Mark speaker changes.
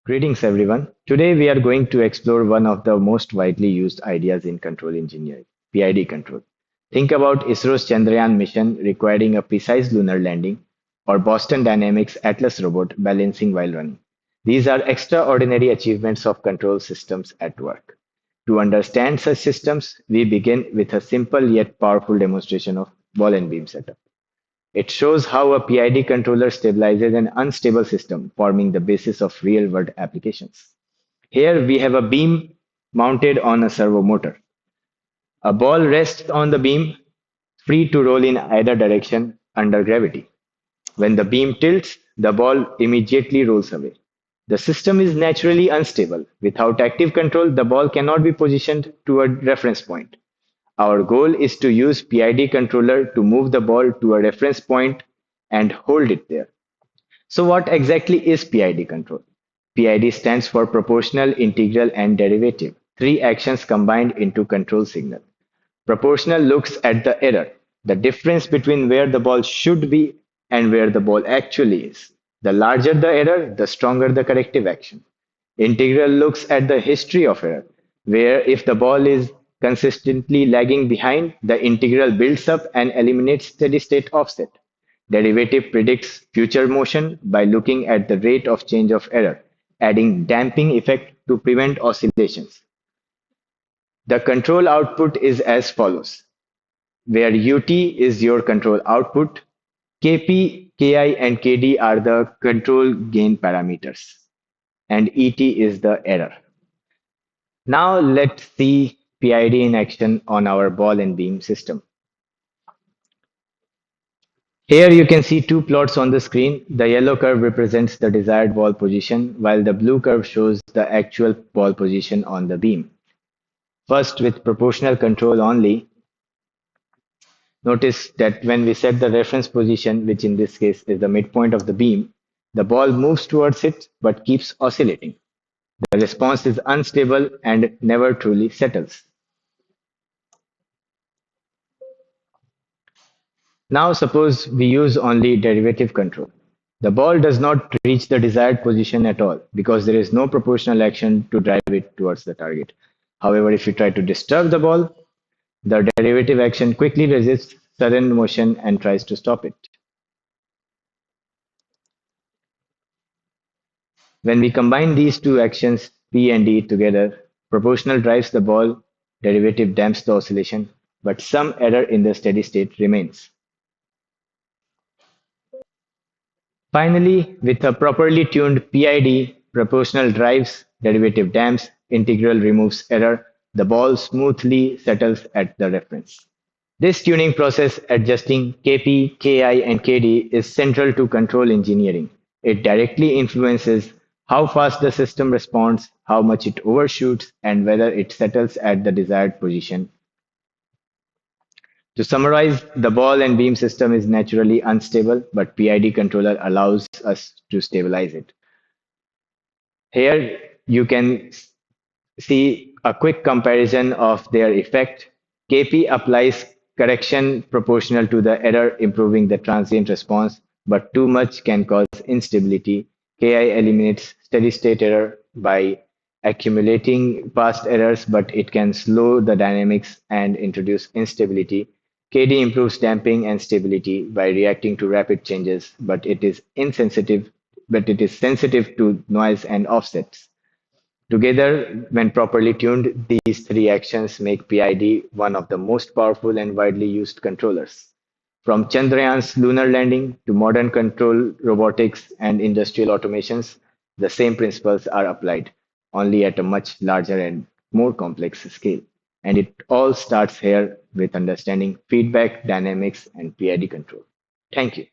Speaker 1: Greetings, everyone. Today, we are going to explore one of the most widely used ideas in control engineering, PID control. Think about ISRO's Chandrayaan mission requiring a precise lunar landing, or Boston Dynamics Atlas robot balancing while running. These are extraordinary achievements of control systems at work. To understand such systems, we begin with a simple yet powerful demonstration of ball and beam setup. It shows how a PID controller stabilizes an unstable system, forming the basis of real-world applications. Here we have a beam mounted on a servo motor. A ball rests on the beam, free to roll in either direction under gravity. When the beam tilts, the ball immediately rolls away. The system is naturally unstable. Without active control, the ball cannot be positioned to a reference point. Our goal is to use PID controller to move the ball to a reference point and hold it there. So what exactly is PID control? PID stands for proportional, integral, and derivative, three actions combined into control signal. Proportional looks at the error, the difference between where the ball should be and where the ball actually is. The larger the error, the stronger the corrective action. Integral looks at the history of error, where if the ball is consistently lagging behind, the integral builds up and eliminates steady state offset. Derivative predicts future motion by looking at the rate of change of error, adding damping effect to prevent oscillations. The control output is as follows, where UT is your control output, KP, KI, and KD are the control gain parameters, and ET is the error. Now let's see PID in action on our ball and beam system. Here you can see two plots on the screen. The yellow curve represents the desired ball position, while the blue curve shows the actual ball position on the beam. First, with proportional control only, notice that when we set the reference position, which in this case is the midpoint of the beam, the ball moves towards it but keeps oscillating. The response is unstable and never truly settles. Now suppose we use only derivative control. The ball does not reach the desired position at all because there is no proportional action to drive it towards the target. However, if you try to disturb the ball, the derivative action quickly resists sudden motion and tries to stop it. When we combine these two actions, P and D together, proportional drives the ball, derivative damps the oscillation, but some error in the steady state remains. Finally, with a properly tuned PID, proportional drives, derivative damps, integral removes error, the ball smoothly settles at the reference. This tuning process, adjusting Kp, Ki, and Kd, is central to control engineering. It directly influences how fast the system responds, how much it overshoots, and whether it settles at the desired position. To summarize, the ball and beam system is naturally unstable, but PID controller allows us to stabilize it. Here you can see a quick comparison of their effect. Kp applies correction proportional to the error, improving the transient response, but too much can cause instability. Ki eliminates steady state error by accumulating past errors, but it can slow the dynamics and introduce instability. Kd improves damping and stability by reacting to rapid changes, but it is sensitive to noise and offsets. Together, when properly tuned, these three actions make PID one of the most powerful and widely used controllers. From Chandrayaan's lunar landing to modern control robotics and industrial automations, the same principles are applied, only at a much larger and more complex scale. And it all starts here with understanding feedback, dynamics, and PID control. Thank you.